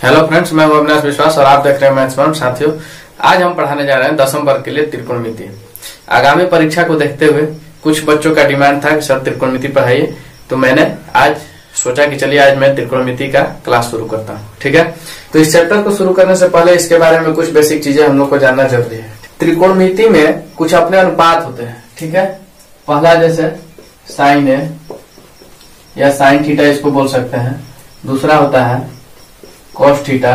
Hello friends, मैं हूं अविनाश विश्वास और आप देख रहे हैं मैथ्स फन। साथियों, आज हम पढ़ाने जा रहे हैं 10वीं वर्ग के लिए त्रिकोणमिति। आगामी परीक्षा को देखते हुए कुछ बच्चों का डिमांड था कि सर त्रिकोणमिति पढ़ाइए, तो मैंने आज सोचा कि चलिए आज मैं त्रिकोणमिति का क्लास शुरू करता हूँ। ठीक है, तो इस चैप्टर को शुरू करने से पहले इसके बारे में कुछ बेसिक चीजें हम लोग को जानना जरूरी है। त्रिकोणमिति में कुछ अपने अनुपात होते हैं। ठीक है, पहला जैसे साइन है या साइन थीटा इसको बोल सकते हैं, दूसरा होता है कॉस थीटा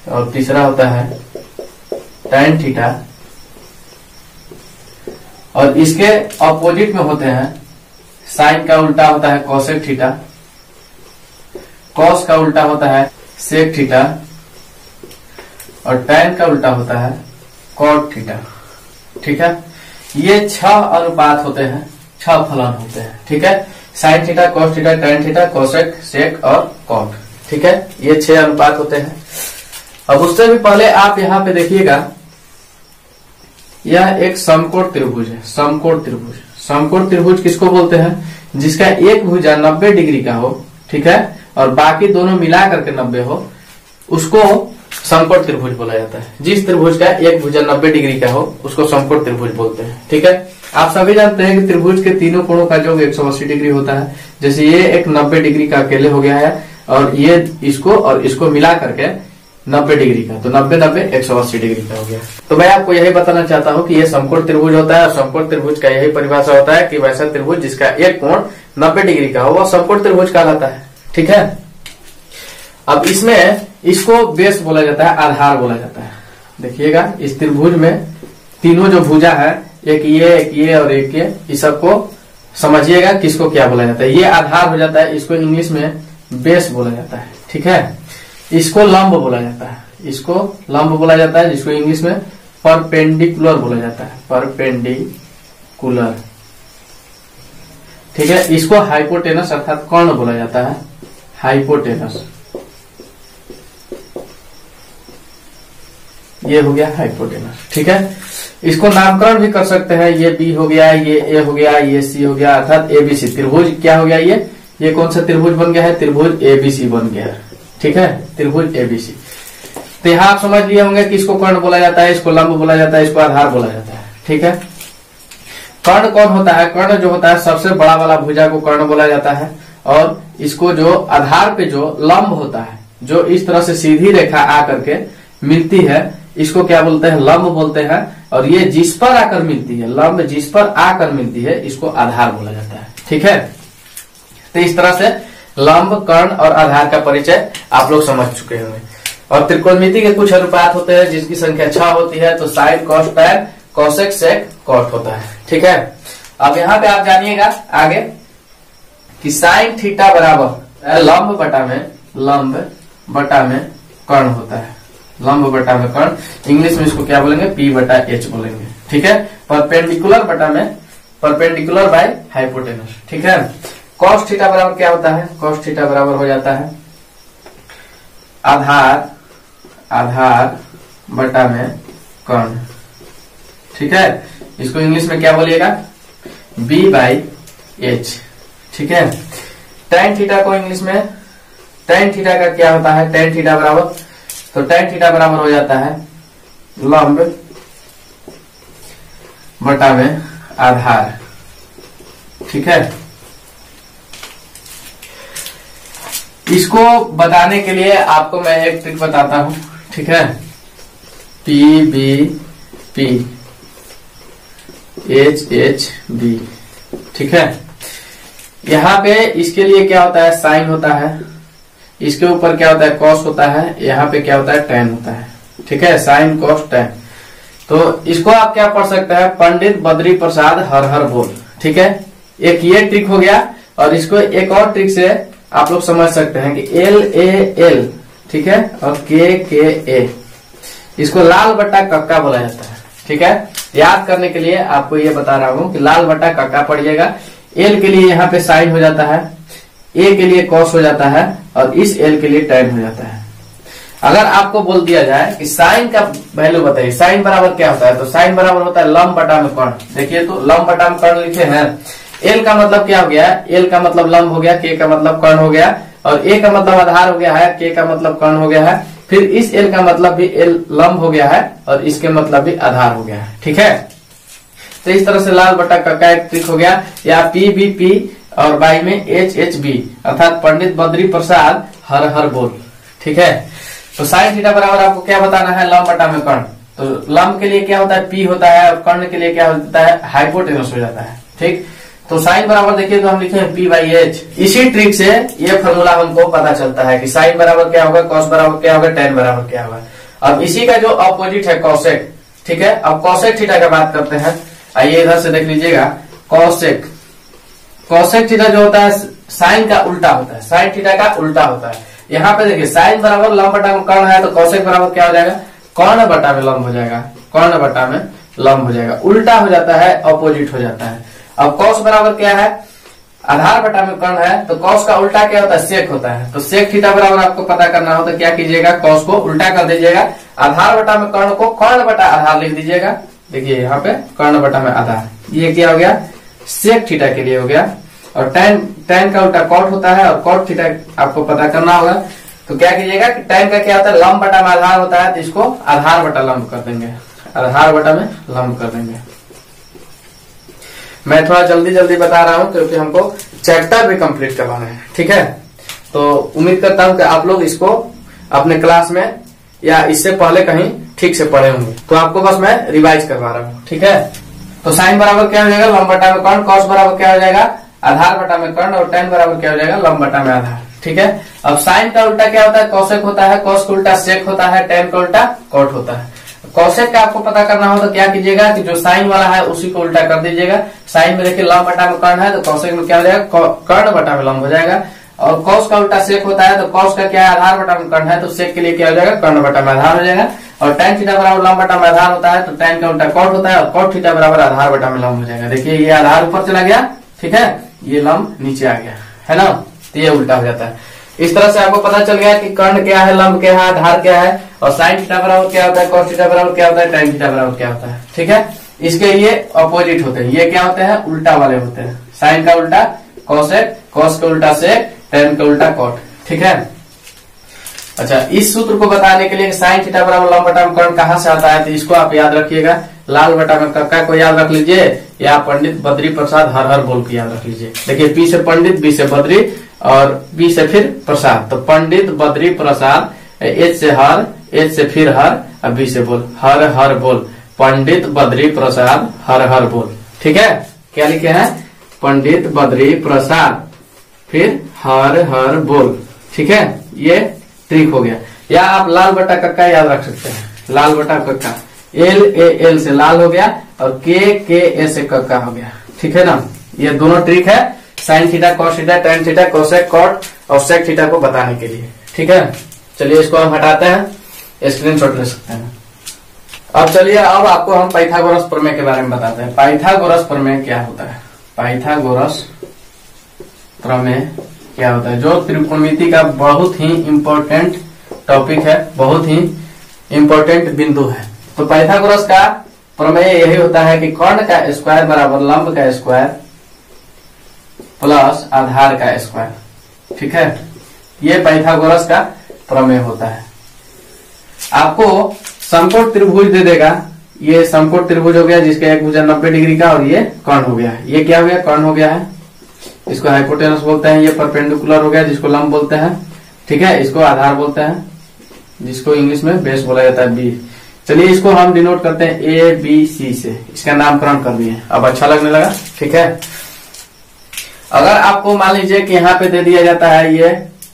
और तीसरा होता है टैन थीटा, और इसके अपोजिट में होते हैं साइन का उल्टा होता है कॉसेक थीटा, कॉस का उल्टा होता है सेक थीटा और टैन का उल्टा होता है कॉट थीटा। ठीक है, ये 6 अनुपात होते हैं, 6 फलन होते हैं। ठीक है, sine theta, cos theta, tan theta, cosec, sec और कॉट। ठीक है, ये 6 अनुपात होते हैं। अब उससे भी पहले आप यहाँ पे देखिएगा, यह एक समकोण त्रिभुज है। समकोण त्रिभुज, समकोण त्रिभुज किसको बोलते हैं? जिसका एक भुजा 90 डिग्री का हो, ठीक है, और बाकी दोनों मिला करके 90 हो, उसको समकोण त्रिभुज बोला जाता है। जिस त्रिभुज का एक भुजा 90 डिग्री का हो उसको समकोण त्रिभुज बोलते हैं। ठीक है, आप सभी जानते हैं कि त्रिभुज के तीनों कोणों का योग 180 डिग्री होता है। जैसे ये एक 90 डिग्री का अकेले हो गया है और ये इसको और इसको मिला करके 90 डिग्री का, तो 90-90 180 डिग्री का हो गया। तो मैं आपको यही बताना चाहता हूँ कि ये समकोण त्रिभुज होता है और समकोण त्रिभुज का यही परिभाषा होता है कि वैसा त्रिभुज जिसका एक कोण 90 डिग्री का हो वह समकोण त्रिभुज कहलाता है। ठीक है, अब इसमें इसको बेस बोला जाता है, आधार बोला जाता है। देखिएगा, इस त्रिभुज में तीनों जो भुजा है, एक ये और एक ये, इस सबको समझिएगा किसको क्या बोला जाता है। ये आधार हो जाता है, इसको इंग्लिश में बेस बोला जाता है। ठीक है, इसको लंब बोला जाता है, इसको लंब बोला जाता है, जिसको इंग्लिश में परपेंडिकुलर बोला जाता है, परपेंडिकुलर। ठीक है, इसको हाइपोटेनस अर्थात कर्ण बोला जाता है, हाइपोटेनस। ये हो गया हाइपोटेनस। ठीक है, इसको नामकरण भी कर सकते हैं, ये बी हो गया, ये ए हो गया, ये सी हो गया, अर्थात एबीसी त्रिभुज क्या हो गया, ये कौन सा त्रिभुज बन गया है? त्रिभुज एबीसी बन गया है। ठीक है, त्रिभुज एबीसी। तो यहाँ आप समझ लिए होंगे कि इसको कर्ण बोला जाता है, इसको लंब बोला जाता है, इसको आधार बोला जाता है। ठीक है, कर्ण कौन होता है? कर्ण जो होता है सबसे बड़ा वाला भुजा को कर्ण बोला जाता है, और इसको जो आधार पे जो लंब होता है, जो इस तरह से सीधी रेखा आकर के मिलती है, इसको क्या बोलते हैं? लंब बोलते हैं। और ये जिस पर आकर मिलती है, लंब जिस पर आकर मिलती है, इसको आधार बोला जाता है। ठीक है, तो इस तरह से लंब, कर्ण और आधार का परिचय आप लोग समझ चुके होंगे। और त्रिकोणमिति के कुछ अनुपात होते हैं जिसकी संख्या 6 होती है, तो साइन, कॉस, टैन, कोसेक, सेक, कॉट होता है। ठीक है, अब यहाँ पे आप जानिएगा आगे कि साइन थीटा बराबर लंब बटा में कर्ण होता है, लंब बटा में कर्ण। इंग्लिश में इसको क्या बोलेंगे? P बटा H बोलेंगे। ठीक है, परपेंडिकुलर बटा में परपेंडिकुलर बाय हाइपोटेनस। ठीक है, कॉस थीटा बराबर क्या होता है? कॉस थीटा बराबर हो जाता है आधार बटा में कर्ण। ठीक है, इसको इंग्लिश में क्या बोलिएगा? B by H। ठीक है, टैन थीटा को इंग्लिश में, टैन थीटा का क्या होता है? टैन थीटा बराबर, तो टैन थीटा बराबर हो जाता है लंब बटा में आधार। ठीक है, इसको बताने के लिए आपको मैं एक ट्रिक बताता हूं। ठीक है, PBP HHB। ठीक है, यहाँ पे इसके लिए क्या होता है? साइन होता है, इसके ऊपर क्या होता है? कॉस होता है, यहाँ पे क्या होता है? टैन होता है। ठीक है, साइन, कॉस, टैन। तो इसको आप क्या पढ़ सकते हैं? पंडित बद्री प्रसाद हर हर बोल। ठीक है, एक ये ट्रिक हो गया, और इसको एक और ट्रिक से आप लोग समझ सकते हैं कि LAL, ठीक है, और KKA, इसको लाल बट्टा कक्का बोला जाता है। ठीक है, याद करने के लिए आपको ये बता रहा हूं कि लाल बट्टा कक्का पढ़िएगा। L के लिए यहाँ पे साइन हो जाता है, A के लिए कॉस हो जाता है, और इस L के लिए टैन हो जाता है। अगर आपको बोल दिया जाए कि साइन का वैल्यू बताइए, साइन बराबर क्या होता है, तो साइन बराबर होता है लंब बटा में कर्ण। देखिए, तो लंब बटा में कर्ण लिखे हैं, एल का मतलब क्या हो गया, एल का मतलब लंब हो गया, के का मतलब कर्ण हो गया, और ए का मतलब आधार हो गया है, के का मतलब कर्ण हो गया है, फिर इस एल का मतलब भी एल लंब हो गया है और इसके मतलब भी आधार हो गया है। ठीक है, तो इस तरह से लाल बटा कक्का एक ट्रिक हो गया। या पी बी पी और बाई में एच एच बी अर्थात पंडित बद्री प्रसाद हर हर बोल। ठीक है, तो साइन थीटा बराबर आपको क्या बताना है, लंब बटा में कर्ण। तो लंब के लिए क्या होता है, पी होता है, और कर्ण के लिए क्या होता है, हाइपोटेनस हो जाता है। ठीक, तो साइन बराबर देखिए तो हम लिखे हैं पी बाई एच। इसी ट्रिक से ये फॉर्मूला हमको पता चलता है कि साइन बराबर क्या होगा, कॉस बराबर क्या होगा, टेन बराबर क्या होगा। अब इसी का जो अपोजिट है कॉसेक। ठीक है, अब कॉसेक थीटा की बात करते हैं। आइए इधर से देख लीजिएगा, कॉसेक कॉसेक थीटा जो होता है साइन का उल्टा होता है, साइन थीटा का उल्टा होता है। यहाँ पे देखिए साइन बराबर लंब बटा में कर्ण है, तो कॉसेक बराबर क्या हो जाएगा, कर्ण बटा में लंब हो जाएगा, कर्ण बटा में लंब हो जाएगा, उल्टा हो जाता है, अपोजिट हो जाता है। अब कॉस बराबर क्या है, आधार बटा में कर्ण है, तो कॉस का उल्टा क्या होता है, सेक होता है। तो सेक थीटा बराबर आपको पता करना हो तो क्या कीजिएगा, कॉस को उल्टा कर दीजिएगा, आधार बटा में कर्ण को कर्ण बटा आधार लिख दीजिएगा। देखिए यहाँ पे कर्ण बटा में आधार, ये क्या हो गया, सेक थीटा के लिए हो गया। और टेन टेन का उल्टा कॉट होता है, और कॉट थीटा आपको पता करना होगा। तो क्या कीजिएगा कि टेन का क्या होता है, लंब बटा में आधार होता है, तो इसको आधार बटा लंब कर देंगे, आधार बटा में लंब कर देंगे। मैं थोड़ा जल्दी जल्दी बता रहा हूं क्योंकि हमको चैप्टर भी कंप्लीट करवाना है। ठीक है, तो उम्मीद करता हूं कि आप लोग इसको अपने क्लास में या इससे पहले कहीं ठीक से पढ़े होंगे, तो आपको बस मैं रिवाइज करवा रहा हूँ। ठीक है, तो साइन बराबर क्या हो जाएगा, लंब बटा में कर्ण, कॉस बराबर क्या हो जाएगा, आधार बटा में कर्ण, और टेन बराबर क्या हो जाएगा, लंब बटा में आधार। ठीक है, अब साइन का उल्टा क्या होता है, कॉसेक होता है, कॉस का उल्टा सेक होता है, टेन का उल्टा कॉट होता है। कॉसेक का आपको पता करना हो तो क्या कीजिएगा कि जो साइन वाला है उसी को उल्टा कर दीजिएगा। साइन में देखिए लंब बटा में कर्ण है, तो कॉसेक में क्या हो जाएगा, कर्ण बटा में लंब हो जाएगा। और कॉस का उल्टा सेक होता है, तो कॉस का क्या है, आधार बटा में कर्ण है, तो सेक के लिए क्या हो जाएगा, कर्ण बटा में आधार हो जाएगा। और टेन थीटा बराबर लंब बटा में आधार होता है, तो टेन का उल्टा कॉट होता है, और कॉट थीटा बराबर आधार बटा में लंब हो जाएगा। देखिए ये आधार ऊपर चला गया, ठीक है, ये लंब नीचे आ गया, है ना, तो ये उल्टा हो जाता है। इस तरह से आपको पता चल गया कि कर्ण क्या है, लंब क्या है, आधार क्या है, और साइन थीटा बराबर क्या होता है, कॉस थीटा बराबर क्या होता है, टेन थीटा बराबर क्या होता है। ठीक है, इसके ये अपोजिट होते हैं, ये क्या होते हैं, उल्टा वाले होते हैं। साइन का उल्टा कॉसेक, कॉस का उल्टा सेक, टेन का उल्टा कॉट। ठीक है, अच्छा, इस सूत्र को बताने के लिए साइन थीटा बराबर लंब बटा में कर्ण कहां से आता है, तो इसको आप याद रखिएगा, लाल बटा में कक्का को याद रख लीजिए, या पंडित बद्री प्रसाद हर हर बोल को याद रख लीजिए। देखिए पी से पंडित, बी से बद्री और बी से फिर प्रसाद, तो पंडित बद्री प्रसाद, एच से हर, एच से फिर हर, और बी से बोल, हर हर बोल, पंडित बद्री प्रसाद हर हर बोल। ठीक है, क्या लिखे हैं, पंडित बद्री प्रसाद फिर हर हर बोल। ठीक है, ये ट्रिक हो गया। या आप लाल बटा कक्का याद रख सकते हैं, लाल बटा कक्का, एल ए एल से लाल हो गया, और के ए से कक्का हो गया। ठीक है ना, ये दोनों ट्रिक है sine theta, cos theta, tan theta, cosec, cot और सेक थीटा को बताने के लिए। ठीक है, चलिए इसको हम हटाते हैं, स्क्रीनशॉट ले सकते हैं। अब चलिए, अब आपको हम पाइथागोरस प्रमेय के बारे में बताते हैं। पाइथागोरस प्रमेय क्या होता है, पाइथागोरस प्रमेय क्या होता है, जो त्रिकोणमिति का बहुत ही इम्पोर्टेंट टॉपिक है, बहुत ही इम्पोर्टेंट बिंदु है। तो पाइथागोरस का प्रमेय यही होता है कि कर्ण का स्क्वायर बराबर लंब का स्क्वायर प्लस आधार का स्क्वायर। ठीक है, ये पाइथागोरस का प्रमेय होता है। आपको समकोण त्रिभुज दे देगा, ये समकोण त्रिभुज हो गया जिसका एक भुजा 90 डिग्री का, और ये कर्ण हो गया, ये क्या हो गया, कर्ण हो गया है, इसको हाइपोटेनस बोलते हैं। ये परपेंडिकुलर हो गया जिसको लंब बोलते हैं। ठीक है, इसको आधार बोलते हैं, जिसको इंग्लिश में बेस बोला जाता है, बी। चलिए इसको हम डिनोट करते हैं ए बी सी से, इसका नामकरण कर दिए, अब अच्छा लगने लगा। ठीक है, अगर आपको मान लीजिए कि यहाँ पे दे दिया जाता है ये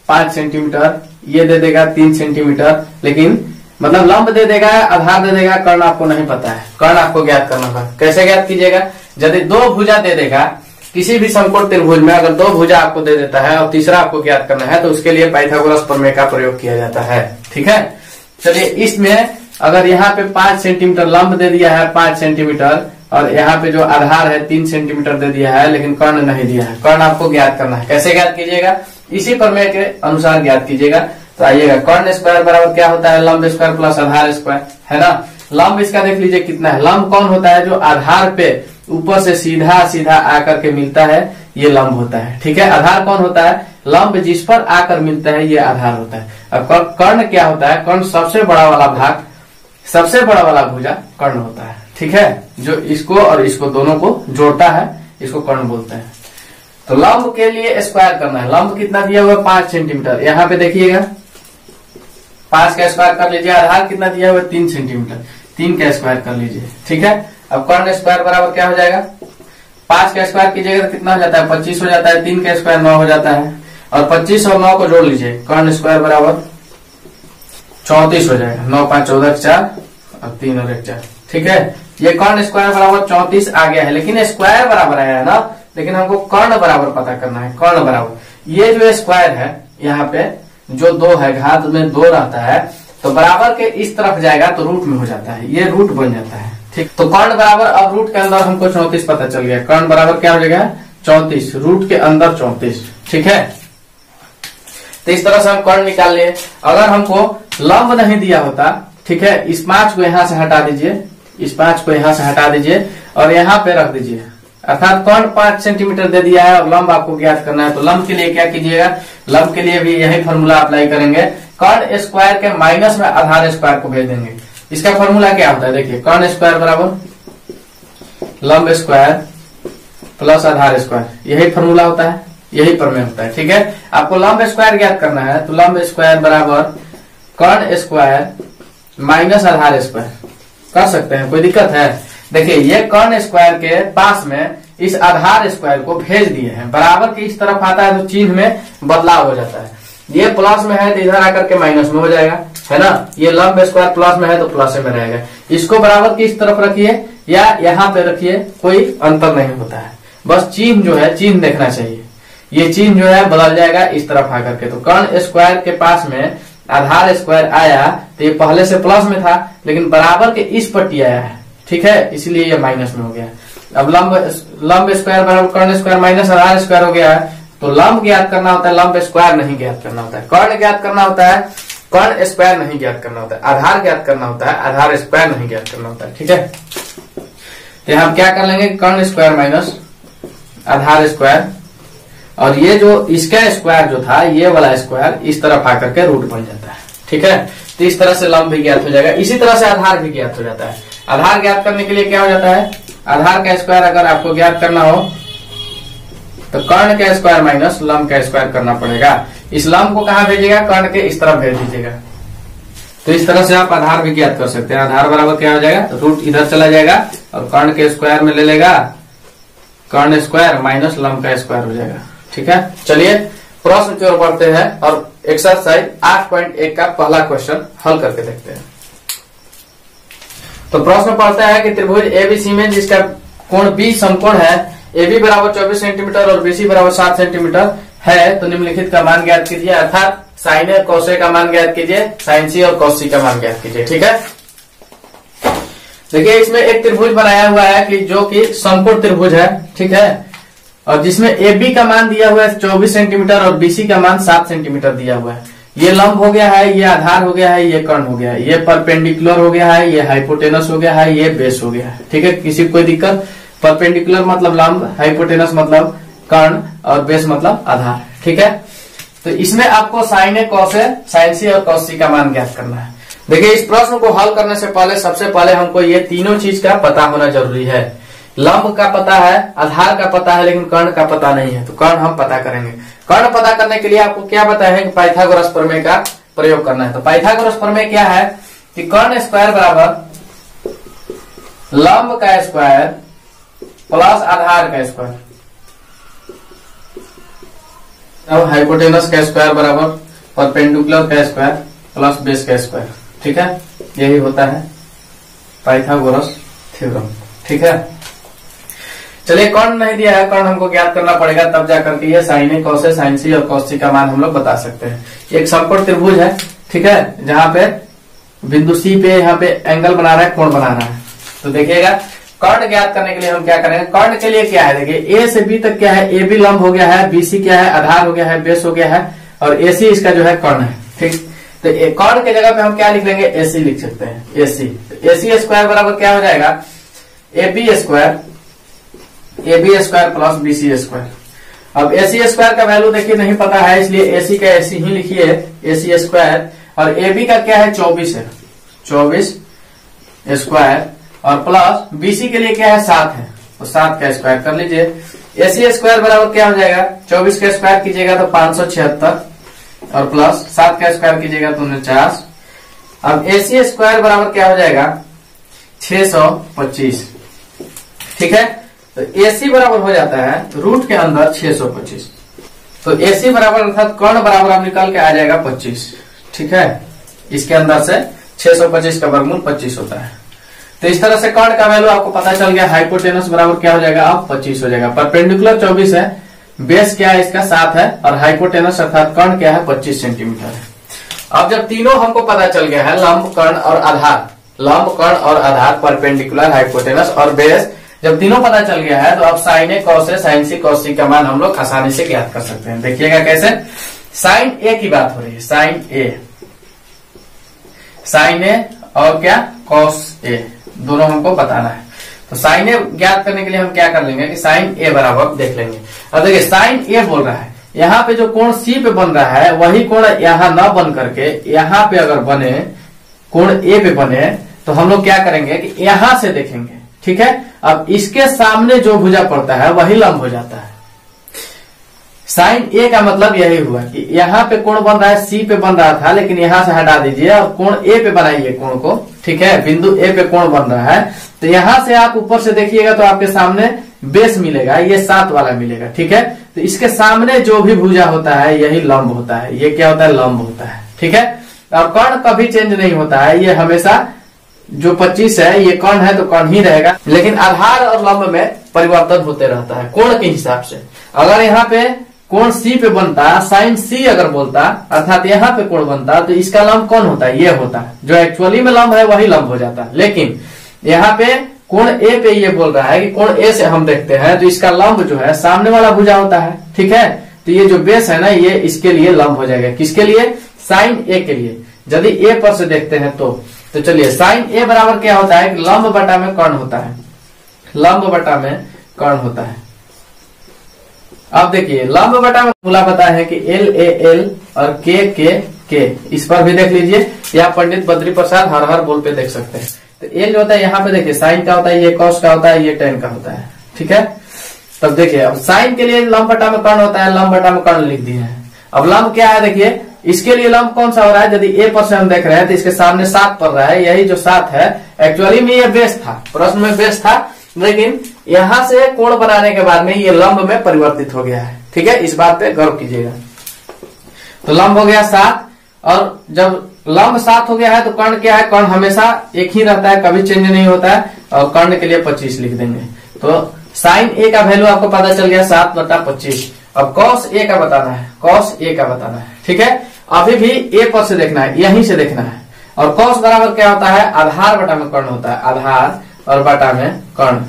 5 सेंटीमीटर, ये दे देगा 3 सेंटीमीटर, लेकिन मतलब लंब दे देगा, आधार दे देगा, कर्ण आपको नहीं पता है, कर्ण आपको ज्ञात करना होगा। कैसे ज्ञात कीजिएगा, यदि 2 भुजा दे देगा किसी भी समकोण त्रिभुज में, अगर 2 भुजा आपको दे देता है और तीसरा आपको ज्ञात करना है, तो उसके लिए पाइथागोरस प्रमेय का प्रयोग किया जाता है। ठीक है, चलिए इसमें अगर यहाँ पे 5 सेंटीमीटर लंब दे दिया है, 5 सेंटीमीटर, और यहाँ पे जो आधार है 3 सेंटीमीटर दे दिया है, लेकिन कर्ण नहीं दिया है, कर्ण आपको ज्ञात करना है। कैसे ज्ञात कीजिएगा, इसी प्रमेय के अनुसार ज्ञात कीजिएगा। तो आइएगा, कर्ण स्क्वायर बराबर क्या होता है, लंब स्क्वायर प्लस आधार स्क्वायर, है ना। लंब इसका देख लीजिए कितना है, लंब कौन होता है, जो आधार पे ऊपर से सीधा सीधा आकर के मिलता है, ये लंब होता है। ठीक है, आधार कौन होता है, लंब जिस पर आकर मिलता है ये आधार होता है। अब कर्ण क्या होता है? कर्ण सबसे बड़ा वाला भाग, सबसे बड़ा वाला भुजा कर्ण होता है। ठीक है, जो इसको और इसको दोनों को जोड़ता है, इसको कर्ण बोलते हैं। तो लंब के लिए स्क्वायर करना है। लंब कितना दिया हुआ है? 5 सेंटीमीटर। यहाँ पे देखिएगा 5 का स्क्वायर कर लीजिए। आधार कितना दिया हुआ है? 3 सेंटीमीटर। 3 का स्क्वायर कर लीजिए। ठीक है, अब कर्ण स्क्वायर बराबर क्या हो जाएगा? 5 का स्क्वायर कीजिएगा तो कितना हो जाता है? 25 हो जाता है। 3 का स्क्वायर 9 हो जाता है, और 25 और 9 को जोड़ लीजिए, कर्ण स्क्वायर बराबर 34 हो जाएगा। 9 5 14 4 और 3 और 1 4। ठीक है, ये कर्ण स्क्वायर बराबर 34 आ गया है, लेकिन स्क्वायर बराबर आया है ना, लेकिन हमको कर्ण बराबर पता करना है। कर्ण बराबर ये जो स्क्वायर है, यहाँ पे जो 2 है, घात में 2 रहता है, तो बराबर के इस तरफ जाएगा तो रूट में हो जाता है, ये रूट बन जाता है। ठीक, तो कर्ण बराबर, अब रूट के अंदर हमको 34 पता चल गया। कर्ण बराबर क्या हो जाएगा? 34, रूट के अंदर 34। ठीक है, तो इस तरह से हम कर्ण निकाल लिए। अगर हमको लंब नहीं दिया होता, ठीक है, इस 5 को यहां से हटा दीजिए, इस 5 को यहां से हटा दीजिए और यहाँ पे रख दीजिए, अर्थात कर्ण 5 सेंटीमीटर दे दिया है और लंब आपको ज्ञात करना है। तो लंब के लिए क्या कीजिएगा? लंब के लिए भी यही फॉर्मूला अप्लाई करेंगे। कर्ण स्क्वायर के माइनस में आधार स्क्वायर को भेज देंगे। इसका फॉर्मूला क्या होता है? देखिए, कर्ण स्क्वायर बराबर लंब स्क्वायर प्लस आधार स्क्वायर, यही फॉर्मूला होता है, यही प्रमेय होता है। ठीक है, आपको लंब स्क्वायर ज्ञात करना है, तो लंब स्क्वायर बराबर कर्ण स्क्वायर माइनस आधार स्क्वायर कर सकते हैं, कोई दिक्कत है? देखिए, ये कर्ण स्क्वायर के पास में इस आधार स्क्वायर को भेज दिए हैं, बराबर की इस तरफ आता है तो चिन्ह में बदलाव हो जाता है। ये प्लस में है तो इधर आकर के माइनस में हो जाएगा, है ना। ये लंब स्क्वायर प्लस में है तो प्लस में रहेगा। इसको बराबर की इस तरफ रखिए या यहाँ पे रखिए, कोई अंतर नहीं होता है, बस चिन्ह जो है, चिन्ह देखना चाहिए। ये चिन्ह जो है बदल जाएगा इस तरफ आकर के। तो कर्ण स्क्वायर के पास में आधार स्क्वायर आया तो ये पहले से प्लस में था, लेकिन बराबर के इस पट्टी आया है, ठीक है, इसलिए ये माइनस में हो गया। अब लंब स्क्वायर बराबर कर्ण स्क्वायर माइनस आधार स्क्वायर हो गया है। तो लंब ज्ञात करना होता है, लंब स्क्वायर नहीं ज्ञात करना होता है। कर्ण ज्ञात करना होता है, कर्ण स्क्वायर नहीं ज्ञात करना होता है। आधार ज्ञात करना होता है, आधार स्क्वायर नहीं ज्ञात करना होता है। ठीक है, तो हम क्या कर लेंगे? कर्ण स्क्वायर माइनस आधार स्क्वायर, और ये जो इसका स्क्वायर जो था, ये वाला स्क्वायर इस तरफ आकर के रूट बन जाता है। ठीक है, तो इस तरह से लंब भी ज्ञात हो जाएगा। इसी तरह से आधार भी ज्ञात हो जाता है। आधार ज्ञात करने के लिए क्या हो जाता है? आधार का स्क्वायर अगर आपको ज्ञात करना हो तो कर्ण का स्क्वायर माइनस लंब का स्क्वायर करना पड़ेगा। इस लंब को कहाँ भेजिएगा? कर्ण के इस तरफ भेज दीजिएगा। तो इस तरह से आप आधार भी ज्ञात कर सकते हैं। आधार बराबर क्या हो जाएगा? तो रूट इधर चला जाएगा और कर्ण के स्क्वायर में ले लेगा, कर्ण स्क्वायर माइनस लंब का स्क्वायर हो जाएगा। ठीक है, चलिए प्रश्न की ओर बढ़ते हैं और एक्सरसाइज 8.1 का पहला क्वेश्चन हल करके देखते हैं। तो प्रश्न पढ़ता है कि त्रिभुज एबीसी में जिसका कोण बी समकोण है, एबी बराबर 24 सेंटीमीटर और बीसी बराबर 7 सेंटीमीटर है, तो निम्नलिखित का मान ज्ञात कीजिए। अर्थात साइन ए कॉस ए का मान ज्ञात कीजिए, साइन सी और कॉस सी का मान ज्ञात कीजिए। ठीक है, देखिए इसमें एक त्रिभुज बनाया हुआ है कि जो कि समकोण त्रिभुज है। ठीक है, और जिसमें AB का मान दिया हुआ है 24 सेंटीमीटर और BC का मान 7 सेंटीमीटर दिया हुआ है। ये लंब हो गया है, ये आधार हो गया है, ये कर्ण हो गया है, ये परपेंडिकुलर हो गया है, ये हाइपोटेनस हो गया है, ये बेस हो गया है। ठीक है, किसी कोई दिक्कत? परपेंडिकुलर मतलब लंब, हाइपोटेनस मतलब कर्ण और बेस मतलब आधार। ठीक है, तो इसमें आपको sign A cos A, sign सी और कॉस सी का मान ज्ञात करना है। देखिए इस प्रश्न को हल करने से पहले सबसे पहले हमको ये तीनों चीज का पता होना जरूरी है। लंब का पता है, आधार का पता है, लेकिन कर्ण का पता नहीं है। तो कर्ण हम पता करेंगे। कर्ण पता करने के लिए आपको क्या पता है कि पाइथागोरस प्रमेय का प्रयोग करना है। तो पाइथागोरस प्रमेय क्या है कि कर्ण स्क्वायर बराबर लंब का स्क्वायर प्लस आधार का स्क्वायर और हाइपोटेनस का स्क्वायर बराबर परपेंडिकुलर का स्क्वायर प्लस बेस का स्क्वायर। ठीक है, यही होता है पाइथागोरस थ्योरम। ठीक है, चलिए कर्ण नहीं दिया है, कर्ण हमको ज्ञात करना पड़ेगा, तब जाकर के ये sign A cos A, sign सी और कॉस सी का मान हम लोग बता सकते हैं। एक समकोण त्रिभुज है, ठीक है, जहां पे बिंदु सी पे यहाँ पे एंगल बना रहा है, कोण बना रहा है। तो देखिएगा कर्ण ज्ञात करने के लिए हम क्या करेंगे? कर्ण के लिए क्या है? देखिए ए से बी तक क्या है? ए बी लंब हो गया है, बीसी क्या है? आधार हो गया है, बेस हो गया है, और एसी इसका जो है कर्ण है। ठीक, तो कर्ण के जगह पे हम क्या लिख लेंगे? एसी लिख सकते हैं, एसी। तो एसी स्क्वायर बराबर क्या हो जाएगा? A B square plus BC square. अब AC स्क्वायर का वैल्यू देखिए नहीं पता है, इसलिए AC का AC ही लिखिए, AC स्क्वायर, और AB का क्या है 24 है, 24 स्क्वायर, और प्लस BC के लिए क्या है 7 है, तो 7 का स्क्वायर कर लीजिए। AC स्क्वायर बराबर क्या हो जाएगा, 24 का स्क्वायर कीजिएगा तो 576, और प्लस 7 का स्क्वायर कीजिएगा तो 49। अब AC स्क्वायर बराबर क्या हो जाएगा 625, ठीक है। तो AC बराबर हो जाता है रूट के अंदर 625, तो AC बराबर अर्थात कर्ण बराबर अब निकाल के आ जाएगा 25, ठीक है। इसके अंदर से 625 का वर्गमूल 25 होता है। तो इस तरह से कर्ण का वैल्यू आपको पता चल गया। हाइपोटेनस बराबर क्या हो जाएगा अब 25 हो जाएगा। परपेंडिकुलर 24 है, बेस क्या है इसका 7 है, और हाइपोटेनस अर्थात कर्ण क्या है 25 सेंटीमीटर है। अब जब तीनों हमको पता चल गया है, लंब, कर्ण और आधार, लंब, कर्ण और आधार, परपेंडिकुलर, हाइपोटेनस और बेस, जब तीनों पता चल गया है तो अब sign A, cos A, sign C, cos सी का मान हम लोग आसानी से ज्ञात कर सकते हैं। देखिएगा कैसे। साइन ए की बात हो रही है, साइन ए, साइन ए और क्या कॉस ए, दोनों हमको बताना है। तो साइन ए ज्ञात करने के लिए हम क्या कर लेंगे कि साइन ए बराबर देख लेंगे। अब देखिए साइन ए बोल रहा है, यहाँ पे जो कोण सी पे बन रहा है वही कोण यहाँ न बन करके यहाँ पे अगर बने, कोण ए पे बने, तो हम लोग क्या करेंगे कि यहां से देखेंगे, ठीक है। अब इसके सामने जो भुजा पड़ता है वही लंब हो जाता है। साइन ए का मतलब यही हुआ कि यहाँ पे कोण बन रहा है, सी पे बन रहा था, लेकिन यहां से हटा दीजिए और कोण ए पे बनाइए कोण को, ठीक है। बिंदु ए पे कोण बन रहा है, तो यहां से आप ऊपर से देखिएगा तो आपके सामने बेस मिलेगा, ये 7 वाला मिलेगा, ठीक है। तो इसके सामने जो भी भुजा होता है यही लंब होता है, ये क्या होता है लंब होता है, ठीक है। और कर्ण कभी चेंज नहीं होता है, ये हमेशा जो 25 है ये कर्ण है तो कर्ण ही रहेगा, लेकिन आधार और लंब में परिवर्तन होते रहता है कोण के हिसाब से। अगर यहाँ पे कोण सी पे बनता, साइन सी अगर बोलता, अर्थात यहाँ पे कोण बनता, तो इसका लंब कौन होता है, ये होता है। जो एक्चुअली में लंब है वही लंब हो जाता है, लेकिन यहाँ पे कोण ए पे ये बोल रहा है कि कोण ए से हम देखते हैं तो इसका लंब जो है सामने वाला भुजा होता है, ठीक है। तो ये जो बेस है ना ये इसके लिए लंब हो जाएगा, किसके लिए, साइन ए के लिए। यदि ए पर से देखते हैं तो चलिए साइन ए बराबर क्या होता है कि लंब बटा में कर्ण होता है, लंब बटा में कर्ण होता है। अब देखिए लंब बटा में फॉर्मूला पता है कि एल ए एल और के, इस पर भी देख लीजिए, या पंडित बद्री प्रसाद हर हर बोल पे देख सकते हैं। तो एल जो होता है यहाँ पे देखिए साइन का होता है, ये कॉस का होता है, ये टेन का होता है, ठीक है। तब देखिए अब साइन के लिए लंब बटा में कर्ण होता है, लंब बटा में कर्ण लिख दिए हैं। अब लंब क्या है देखिए, इसके लिए लंब कौन सा हो रहा है, यदि ए पर से हम देख रहे हैं तो इसके सामने 7 पड़ रहा है, यही जो 7 है एक्चुअली में ये बेस था, प्रश्न में बेस था, लेकिन यहां से कोण बनाने के बाद में ये लंब में परिवर्तित हो गया है, ठीक है। इस बात पे गौर कीजिएगा। तो लंब हो गया 7, और जब लंब 7 हो गया है तो कर्ण क्या है, कर्ण हमेशा एक ही रहता है, कभी चेंज नहीं होता है, और कर्ण के लिए 25 लिख देंगे। तो साइन ए का वैल्यू आपको पता चल गया 7/25। अब कॉस ए का बताना है, कॉस ए का बताना है, ठीक है। अभी भी ए पर से देखना है, यहीं से देखना है। और कॉस बराबर क्या होता है, आधार बटा में कर्ण होता है, आधार और बटा में कर्ण।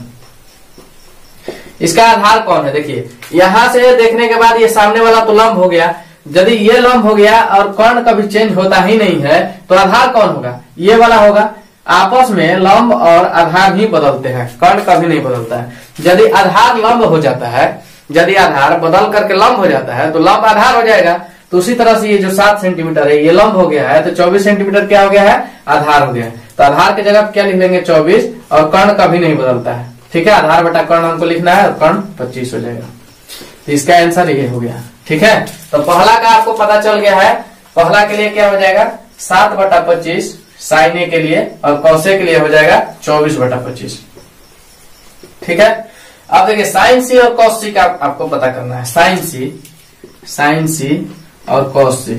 इसका आधार कौन है, देखिए यहां से देखने के बाद ये सामने वाला तो लंब हो गया, यदि ये लंब हो गया और कर्ण कभी चेंज होता ही नहीं है तो आधार कौन होगा, ये वाला होगा। आपस में लंब और आधार ही बदलते हैं, कर्ण कभी नहीं बदलता है। यदि आधार लंब हो जाता है, यदि आधार बदल करके लंब हो जाता है तो लंब आधार हो जाएगा। तो उसी तरह से ये जो 7 सेंटीमीटर है ये लंब हो गया है, तो 24 सेंटीमीटर क्या हो गया है, आधार हो गया है। तो आधार की जगह क्या लिख लेंगे 24, और कर्ण कभी नहीं बदलता है, ठीक है। आधार बटा कर्ण हमको लिखना है, और कर्ण 25 हो जाएगा। तो इसका आंसर ये हो गया, ठीक है। तो पहला का आपको पता चल गया है, पहला के लिए क्या हो जाएगा 7/25 साइन ए के लिए, और कॉस ए के लिए हो जाएगा 24/25, ठीक है। अब देखिए साइन सी और कॉस सी का आपको पता करना है, साइन सी और कॉस सी,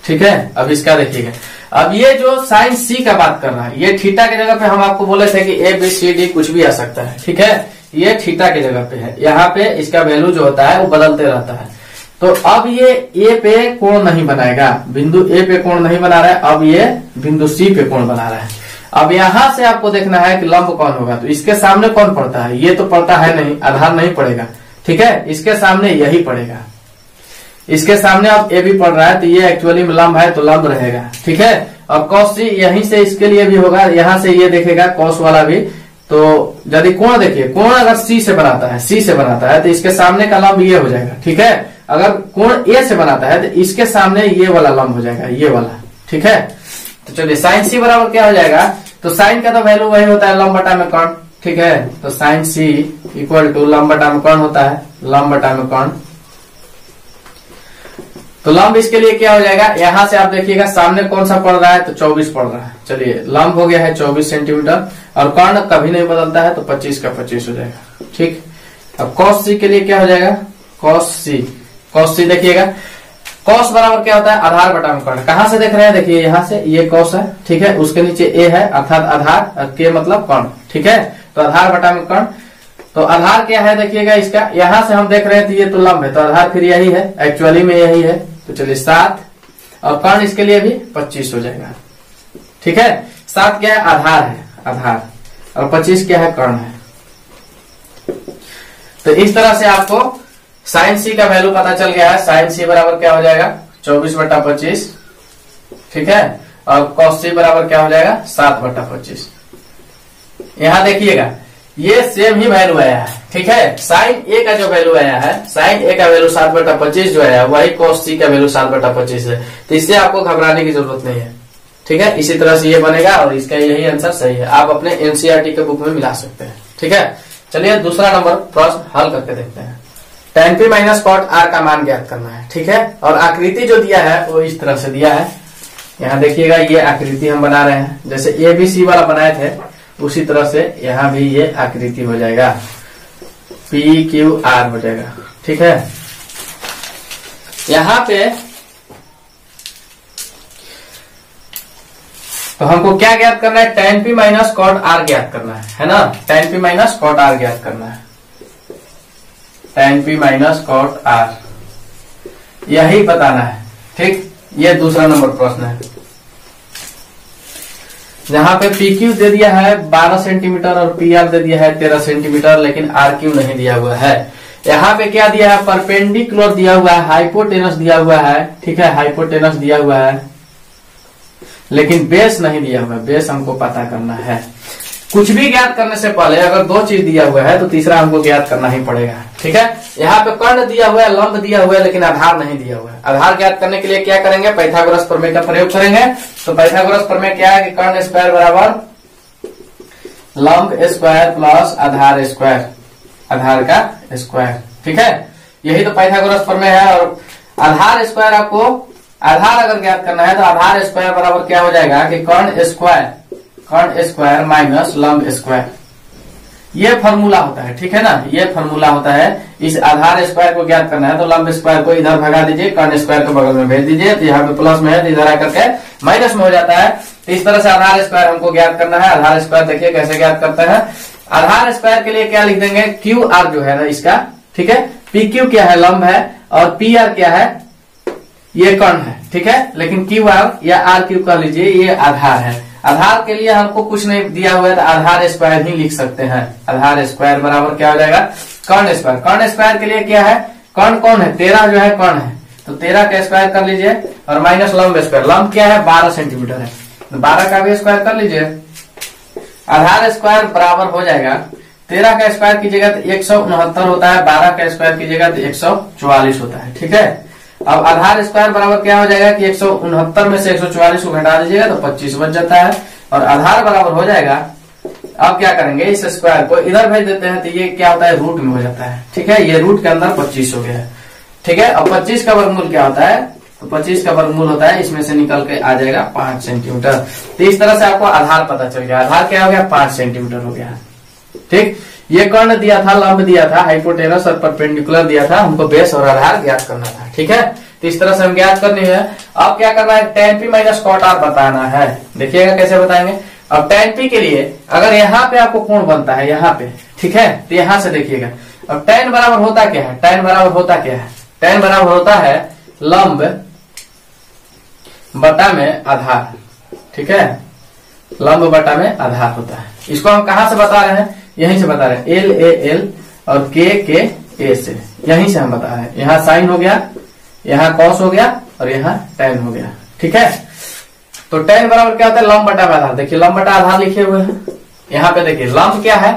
ठीक है। अब इसका देखिएगा, अब ये जो साइन सी का बात कर रहा है, ये थीटा की जगह पे हम आपको बोले थे कि ए बी सी डी कुछ भी आ सकता है, ठीक है। ये थीटा की जगह पे है, यहाँ पे इसका वैल्यू जो होता है वो बदलते रहता है। तो अब ये ए पे कोण नहीं बनाएगा, बिंदु ए पे कोण नहीं बना रहा है, अब ये बिंदु सी पे कोण बना रहा है। अब यहां से आपको देखना है कि लंब कौन होगा, तो इसके सामने कौन पड़ता है, ये तो पड़ता है नहीं, आधार नहीं पड़ेगा, ठीक है। इसके सामने यही पड़ेगा, इसके सामने अब ए भी पड़ रहा है, तो ये एक्चुअली में लंब है तो लंब रहेगा, ठीक है। और कॉस सी यहीं से इसके लिए भी होगा, यहां से ये देखेगा कॉस वाला भी, तो यदि कोण देखिए, कोण अगर सी से बनाता है तो इसके सामने का लंब ये हो जाएगा, ठीक है। अगर कोण ए से बनाता है तो इसके सामने ये वाला लंब हो जाएगा, ये वाला, ठीक है। तो चलिए साइन सी बराबर क्या हो जाएगा, तो साइन का तो वैल्यू वही होता है लंब बटा में कोण, ठीक है। तो साइन सी इक्वल टू लंब बटा में कोण होता है, लंब बटा में कोण। तो लंब इसके लिए क्या हो जाएगा, यहां से आप देखिएगा सामने कौन सा पड़ रहा है, तो 24 पड़ रहा है। चलिए लंब हो गया है 24 सेंटीमीटर और कोण कभी नहीं बदलता है, तो 25 का 25 हो जाएगा, ठीक। अब cos c के लिए क्या हो जाएगा, cos c देखिएगा, cos बराबर क्या होता है, आधार बटा में कोण। कहां से देख रहे हैं, देखिए यहां से, ये cos है, ठीक है, उसके नीचे a है अर्थात आधार, और k मतलब कोण, ठीक है। तो आधार बटा में कोण, तो आधार क्या है देखिएगा इसका, यहां से हम देख रहे हैं तो ये तो लंब है, तो आधार फिर यही है, एक्चुअली में यही है। तो चलिए 7 और कोण इसके लिए भी 25 हो जाएगा, ठीक है। 7 क्या है, आधार है, आधार, और 25 क्या है, कोण है। तो इस तरह से आपको साइन सी का वैल्यू पता चल गया है। साइन सी बराबर क्या हो जाएगा, 24 बटा 25, ठीक है। और cos सी बराबर क्या हो जाएगा, 7 बटा 25। यहां देखिएगा ये सेम ही वैल्यू आया है, ठीक है। साइन ए का जो वैल्यू आया है, साइन ए का वैल्यू 7 बटा 25 जो आया है, वही cos सी का वैल्यू 7 बटा 25 है। तो इससे आपको घबराने की जरूरत नहीं है, ठीक है। इसी तरह से ये बनेगा और इसका यही आंसर सही है। आप अपने एनसीईआरटी के बुक में मिला सकते हैं, ठीक है। चलिए दूसरा नंबर प्रश्न हल करके देखते हैं। tan p minus cot r का मान ज्ञात करना है, ठीक है। और आकृति जो दिया है वो इस तरह से दिया है। यहाँ देखिएगा ये आकृति हम बना रहे हैं, जैसे ABC वाला बनाए थे उसी तरह से यहाँ भी ये आकृति हो जाएगा, PQR हो जाएगा, ठीक है। यहाँ पे तो हमको क्या ज्ञात करना है, tan p minus cot r ज्ञात करना है ना। tan p minus cot r ज्ञात करना है, tan p minus cot r, यही बताना है, ठीक। ये दूसरा नंबर प्रश्न है, जहां पे PQ दे दिया है 12 सेंटीमीटर और PR दे दिया है 13 सेंटीमीटर, लेकिन RQ नहीं दिया हुआ है। यहाँ पे क्या दिया है, परपेंडिकुलर दिया हुआ है, हाइपोटेनस दिया हुआ है, ठीक है, हाइपोटेनस दिया हुआ है, लेकिन बेस नहीं दिया हुआ है। बेस हमको पता करना है। कुछ भी ज्ञात करने से पहले अगर 2 चीज दिया हुआ है तो तीसरा हमको ज्ञात करना ही पड़ेगा, ठीक है। यहाँ पे कर्ण दिया हुआ है, लंब दिया हुआ है, लेकिन आधार नहीं दिया हुआ है। आधार ज्ञात करने के लिए क्या करेंगे, पाइथागोरस प्रमेय का प्रयोग करेंगे। तो पाइथागोरस प्रमेय क्या है कि कर्ण स्क्वायर बराबर लंब स्क्वायर प्लस आधार स्क्वायर, आधार का स्क्वायर, ठीक है। यही तो पाइथागोरस प्रमेय है। और आधार स्क्वायर, आपको आधार अगर ज्ञात करना है तो आधार स्क्वायर बराबर क्या हो जाएगा कि कर्ण स्क्वायर माइनस लंब स्क्वायर, ये फॉर्मूला होता है, ठीक है ना। ये फॉर्मूला होता है। इस आधार स्क्वायर को ज्ञात करना है तो लंब स्क्वायर को इधर भगा दीजिए, कर्ण स्क्वायर को बगल में भेज दीजिए। तो यहाँ पे प्लस में है तो इधर आकर के माइनस में हो जाता है। तो इस तरह से आधार स्क्वायर हमको ज्ञात करना है। आधार स्क्वायर देखिए कैसे ज्ञात करते हैं। आधार स्क्वायर के लिए क्या लिख देंगे, QR जो है ना इसका, ठीक है। PQ क्या है, लंब है, और PR क्या है, ये कर्ण है, ठीक है। लेकिन QR या RQ कह लीजिए, ये आधार है। आधार के लिए हमको कुछ नहीं दिया हुआ है तो आधार स्क्वायर ही लिख सकते हैं। आधार स्क्वायर बराबर क्या हो जाएगा, कर्ण स्क्वायर। कर्ण स्क्वायर के लिए क्या है, कर्ण कौन है, 13 जो है कर्ण है, तो 13 का स्क्वायर कर लीजिए, और माइनस लंब स्क्वायर। लंब क्या है, 12 सेंटीमीटर है, तो 12 का भी स्क्वायर कर लीजिए। आधार स्क्वायर बराबर हो जाएगा, 13 का स्क्वायर कीजिएगा तो 169 होता है, 12 का स्क्वायर कीजिएगा तो 144 होता है, ठीक है। अब आधार स्क्वायर बराबर क्या हो जाएगा कि 169 में से 144 को घटा दीजिएगा तो 25 बच जाता है, और आधार बराबर हो जाएगा। अब क्या करेंगे, इस स्क्वायर को इधर भेज देते हैं तो ये क्या होता है, रूट में हो जाता है, ठीक है। ये रूट के अंदर 25 हो गया है, ठीक है। अब 25 का वर्गमूल क्या होता है, तो 25 का वर्गमूल होता है, इसमें से निकल के आ जाएगा 5 सेंटीमीटर। तो इस तरह से आपको आधार पता चल गया। आधार क्या हो गया, 5 सेंटीमीटर हो गया, ठीक। ये कर्ण दिया था, लंब दिया था, हाइपोटेनस और परपेंडिकुलर दिया था, हमको बेस और आधार ज्ञात करना था, ठीक है। तो इस तरह से हम ज्ञात करनी है। अब क्या करना है, tan p minus cot r बताना है। देखिएगा कैसे बताएंगे। अब tan p के लिए अगर यहाँ पे आपको कोण बनता है, यहाँ पे, ठीक है, तो यहाँ से देखिएगा। अब tan बराबर होता क्या है, tan बराबर होता क्या है, tan बराबर होता है लंब बटा में आधार, ठीक है। लंब बटा में आधार होता है। इसको हम कहां से बता रहे हैं, यहीं से बता रहे हैं, L A L और K K A से, यहीं से हम बता रहे हैं। यहाँ साइन हो गया, यहाँ कॉस हो गया, और यहाँ tan हो गया, ठीक है। तो tan बराबर क्या होता है, लंब बटा में आधार। देखिए लंब बटा आधार लिखे हुए हैं, यहाँ पे देखिए लंब क्या है,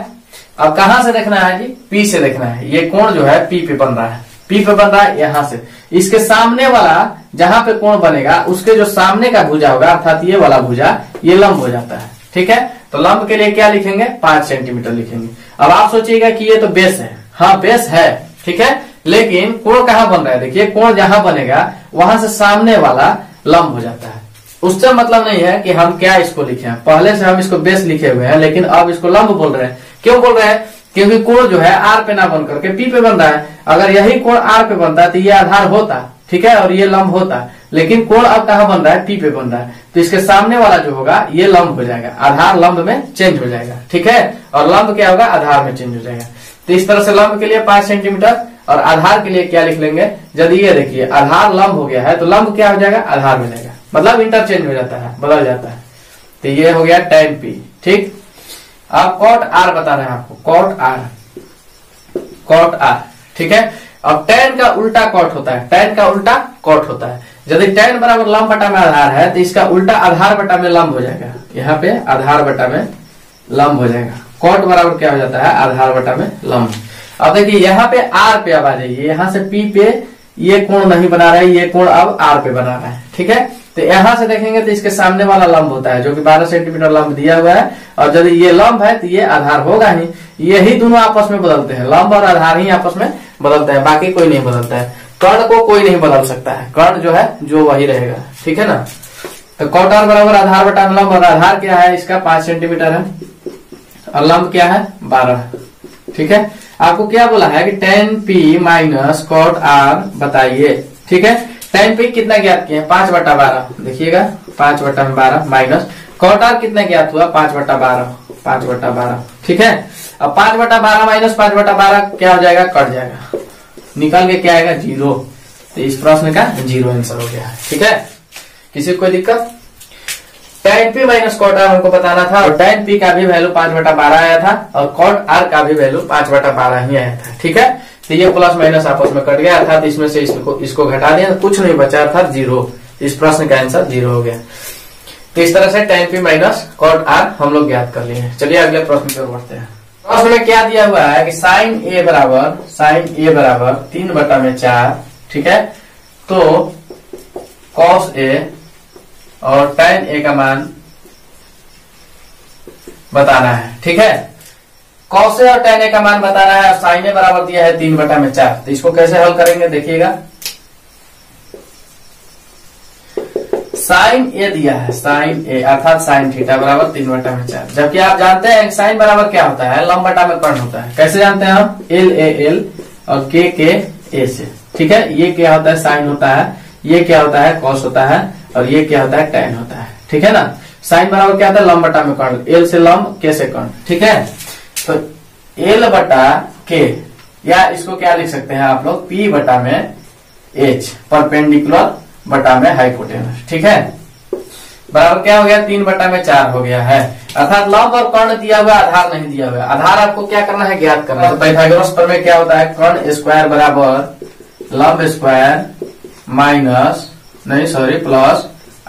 अब कहां से देखना है जी, पी से देखना है। ये कोण जो है पी पे बन रहा है, पी पे बन रहा है यहां से। इसके सामने वाला जहां पे कोण बनेगा उसके जो सामने का भुजा होगा अर्थात ये वाला भुजा ये लंब हो जाता है। ठीक है, तो लंब के लिए क्या लिखेंगे, 5 सेंटीमीटर लिखेंगे। अब आप सोचिएगा कि ये तो बेस है, हाँ बेस है, ठीक है, लेकिन कोण कहाँ बन रहा है, देखिए कोण जहां बनेगा वहां से सामने वाला लंब हो जाता है। उससे मतलब नहीं है कि हम क्या इसको लिखे हैं, पहले से हम इसको बेस लिखे हुए हैं लेकिन अब इसको लंब बोल रहे हैं। क्यों बोल रहे हैं, क्योंकि कोण जो है आर पे ना बन करके पी पे बन रहा है। अगर यही कोण आर पे बनता है तो ये आधार होता, ठीक है, और ये लंब होता, लेकिन कोण अब कहाँ बन रहा है, पी पे बन रहा है, तो इसके सामने वाला जो होगा ये लंब हो जाएगा, आधार लंब में चेंज हो जाएगा। ठीक है, और लंब क्या होगा, आधार में चेंज हो जाएगा। तो इस तरह से लंब के लिए 5 सेंटीमीटर और आधार के लिए क्या लिख लेंगे, यदि ये देखिए आधार लंब हो गया है तो लंब क्या हो जाएगा, आधार में जाएगा, मतलब इंटरचेंज हो जाता है, बदल जाता है। तो ये हो गया tan p। ठीक, अब cot r बताना है आपको, cot r, ठीक है। अब tan का उल्टा cot होता है, tan का उल्टा cot होता है। यदि tan बराबर लंब बटा में आधार है तो इसका उल्टा आधार बटा में लंब हो जाएगा, यहाँ पे आधार बटा में लंब हो जाएगा। cot बराबर क्या हो जाता है, आधार बटा में लंब। अब देखिए यहाँ पे r पे अब आ जाइए, यहाँ से p पे ये कोण नहीं बना रहा है, ये कोण अब r पे बना रहा है। ठीक है, तो यहां से देखेंगे तो इसके सामने वाला लंब होता है जो कि 12 सेंटीमीटर लंब दिया हुआ है, और यदि ये लंब है तो ये आधार होगा ही। यही दोनों आपस में बदलते हैं, लंब और आधार ही आपस में बदलता है, बाकी कोई नहीं बदलता है। कर्ण को कोई नहीं बदल सकता है, कर्ण जो है जो वही रहेगा। ठीक है ना, तो cot r बराबर आधार बटा लंब, और आधार क्या है इसका 5 सेंटीमीटर है और लंब क्या है 12। ठीक है, आपको क्या बोला है कि tan p minus cot r बताइए। ठीक है, tan p कितना ज्ञात किए, 5/12, देखिएगा 5/12 माइनस cot r कितना ज्ञात हुआ, 5/12। ठीक है, अब 5/12 माइनस 5/12 क्या हो जाएगा, कट जाएगा, निकल के क्या आएगा, 0। तो इस प्रश्न का 0 आंसर हो गया। ठीक है, किसी को कोई दिक्कत। tan p minus cot r हमको बताना था, और tan p का भी वैल्यू 5/12 आया था और cot r का भी वैल्यू 5/12 ही आया था। ठीक है, तो ये प्लस माइनस आपस में कट गया, अर्थात इसमें से इसको घटा दिया, कुछ नहीं बचा, अर्थात 0। इस प्रश्न का आंसर 0 हो गया। तो इस तरह से tan p minus cot r हम लोग ज्ञात कर लिए हैं। चलिए अगले प्रश्न की ओर बढ़ते हैं। प्रश्न में क्या दिया हुआ है कि sin a बराबर 3/4। ठीक है, तो cos a और tan a का मान बताना है। ठीक है, cos a और tan a का मान बताना है, और sin a बराबर दिया है 3/4। तो इसको कैसे हल करेंगे देखिएगा। sin a दिया है, sin a अर्थात sin थीटा बराबर 3/4, जबकि आप जानते हैं sin बराबर क्या होता है, लंब बटा में कर्ण होता है। कैसे जानते हैं हम, l a l और k k a से। ठीक है, ये क्या होता है, sin होता है, ये क्या होता है, cos होता है, और ये क्या होता है, tan होता है। ठीक है ना, sin बराबर क्या होता है, लंब बटा में कर्ण, l से लंब k से कर्ण। ठीक है, तो l बटा k, या इसको क्या लिख सकते हैं आप लोग, p बटा में h, परपेंडिकुलर बटा में हाइपोटेनस। ठीक है, बराबर क्या हो गया, 3/4 हो गया है, अर्थात लंब और कर्ण दिया हुआ, आधार नहीं दिया हुआ। आधार आपको क्या करना है, ज्ञात करना है। तो पाइथागोरस प्रमेय क्या होता है, कर्ण स्क्वायर बराबर लंब स्क्वायर माइनस प्लस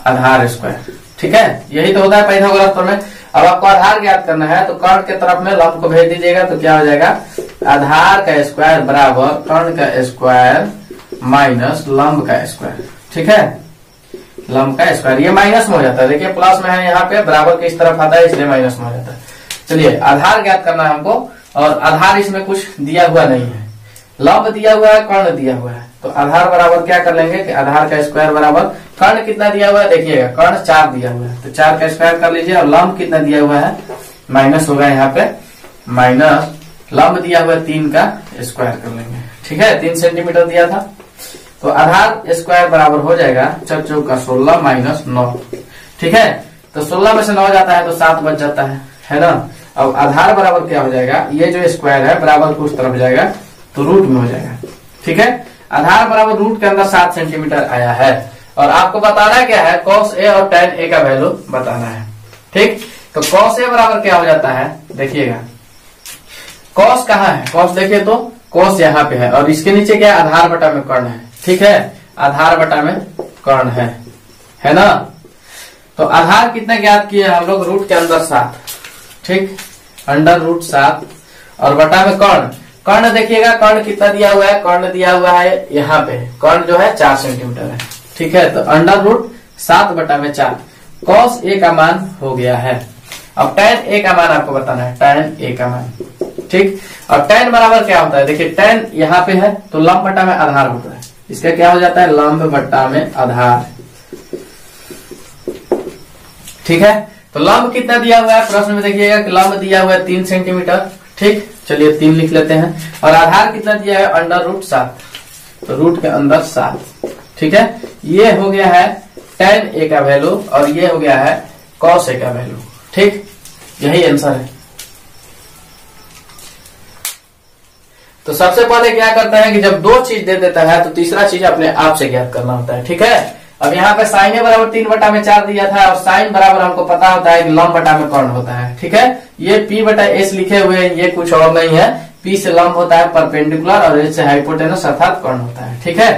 आधार स्क्वायर। ठीक है, यही तो होता है पाइथागोरस प्रमेय। अब आपको आधार ज्ञात करना है तो कर्ण के तरफ में लंब को भेज दीजिएगा, तो क्या हो जाएगा, आधार का स्क्वायर बराबर कर्ण का स्क्वायर माइनस लंब का स्क्वायर। ठीक है, लंब का स्क्वायर, ये माइनस में हो जाता है, देखिए प्लस में है यहाँ पे, बराबर के इस तरफ आता है इसलिए माइनस में हो जाता है। चलिए आधार ज्ञात करना है हमको, और आधार इसमें कुछ दिया हुआ नहीं है, लंब दिया हुआ है, कर्ण दिया हुआ है, तो आधार बराबर क्या कर लेंगे कि आधार का स्क्वायर बराबर कर्ण कितना दिया हुआ है, देखिएगा कर्ण 4 दिया हुआ है, तो 4 का स्क्वायर कर लीजिए, और लंब कितना दिया हुआ है, माइनस होगा यहाँ पे, माइनस लंब दिया हुआ है 3 का स्क्वायर कर लेंगे। ठीक है, 3 सेंटीमीटर दिया था, तो आधार स्क्वायर बराबर हो जाएगा 4 चौक का 16 माइनस 9। ठीक है, तो 16 में से 9 जाता है तो 7 बच जाता है ना। अब आधार बराबर क्या हो जाएगा, ये जो स्क्वायर है बराबर को उस तरफ जाएगा तो रूट में हो जाएगा। ठीक है, आधार बराबर रूट के अंदर 7 सेंटीमीटर आया है, और आपको बताना क्या है, cos a और tan a का वैल्यू बताना है। ठीक, तो cos a बराबर क्या हो जाता है, देखिएगा cos कहाँ है, cos देखिए तो cos यहाँ पे है, और इसके नीचे क्या है, आधार बटा में कर्ण है। ठीक है, आधार बटा में कर्ण है ना। तो आधार कितना ज्ञात किए हम लोग, रूट के अंदर 7। ठीक, √7 और बटा में कर्ण। कर्ण देखिएगा, कर्ण कितना दिया हुआ है, कर्ण दिया हुआ है यहाँ पे, कर्ण जो है 4 सेंटीमीटर है। ठीक है, तो √7 बटा में 4 cos A का मान हो गया है। अब tan A का मान आपको बताना है, tan A का मान। ठीक, और tan बराबर क्या होता है, देखिए tan यहाँ पे है तो लंब बटा में आधार होता है, इसका क्या हो जाता है, लंब बटा में आधार। ठीक है, तो लंब कितना दिया हुआ है प्रश्न में, देखिएगा कि लंब दिया हुआ है 3 सेंटीमीटर। ठीक, चलिए 3 लिख लेते हैं, और आधार कितना दिया है, √7, तो रूट के अंदर 7। ठीक है, ये हो गया है tan A का वैल्यू और ये हो गया है cos A का वैल्यू। ठीक, यही आंसर है। तो सबसे पहले क्या करता है कि जब 2 चीज दे देता है तो तीसरा चीज अपने आप से ज्ञात करना होता है। ठीक है, अब यहाँ पे sin A बराबर 3 बटा में 4 दिया था, और sin बराबर हमको पता होता है कि लंब बटा में कर्ण होता है। ठीक है, ये P बटा S लिखे हुए हैं, ये कुछ और नहीं है, P से लंब होता है परपेंडिकुलर और S से हाइपोटेनस अर्थात कर्ण होता है। ठीक है,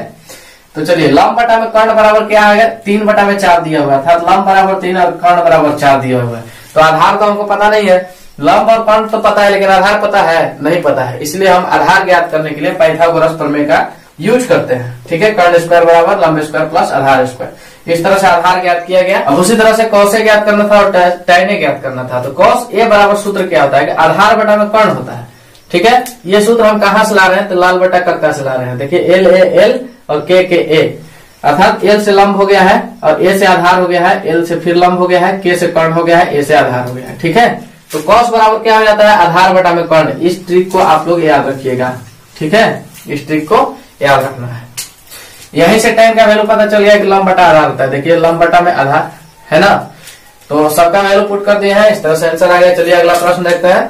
तो चलिए लंब बटा में कर्ण बराबर क्या आ गया, 3 बटा में 4 दिया हुआ था, लंब बराबर 3 और कर्ण बराबर 4 दिया हुआ है। तो आधार तो हमको पता नहीं है, लंब और कर्ण तो पता है लेकिन आधार पता है नहीं पता है, इसलिए हम आधार ज्ञात करने के लिए पाइथागोरस प्रमेय का यूज करते हैं। ठीक है, कर्ण स्क्वायर बराबर लंब स्क्वायर प्लस आधार स्क्वायर, इस तरह से आधार ज्ञात किया गया। अब उसी तरह से cos A ज्ञात करना था और tan A ज्ञात करना था। तो cos A बराबर सूत्र क्या होता है कि आधार बटा में कर्ण होता है। ठीक है, ये सूत्र हम कहां से ला रहे हैं, तो लाल बटा कक्का से ला रहे हैं। देखिए L और K A, अर्थात L से लंब हो गया है और A से आधार हो गया है, L से फिर लंब हो गया है, K से कर्ण हो गया है, A से आधार हो गया है। ठीक है, तो cos बराबर क्या हो जाता है, आधार बटा में कर्ण। इस ट्रिक को आप लोग याद रखिएगा। ठीक है, इस ट्रिक को याद रखना है। यहीं से tan का वैल्यू पता चल गया कि लंब बटा आधार होता है। देखिए लंब बटा में आधार है ना, तो सबका वैल्यू पुट कर दिए हैं, इस तरह से आंसर आ गया। चलिए अगला प्रश्न देखते हैं।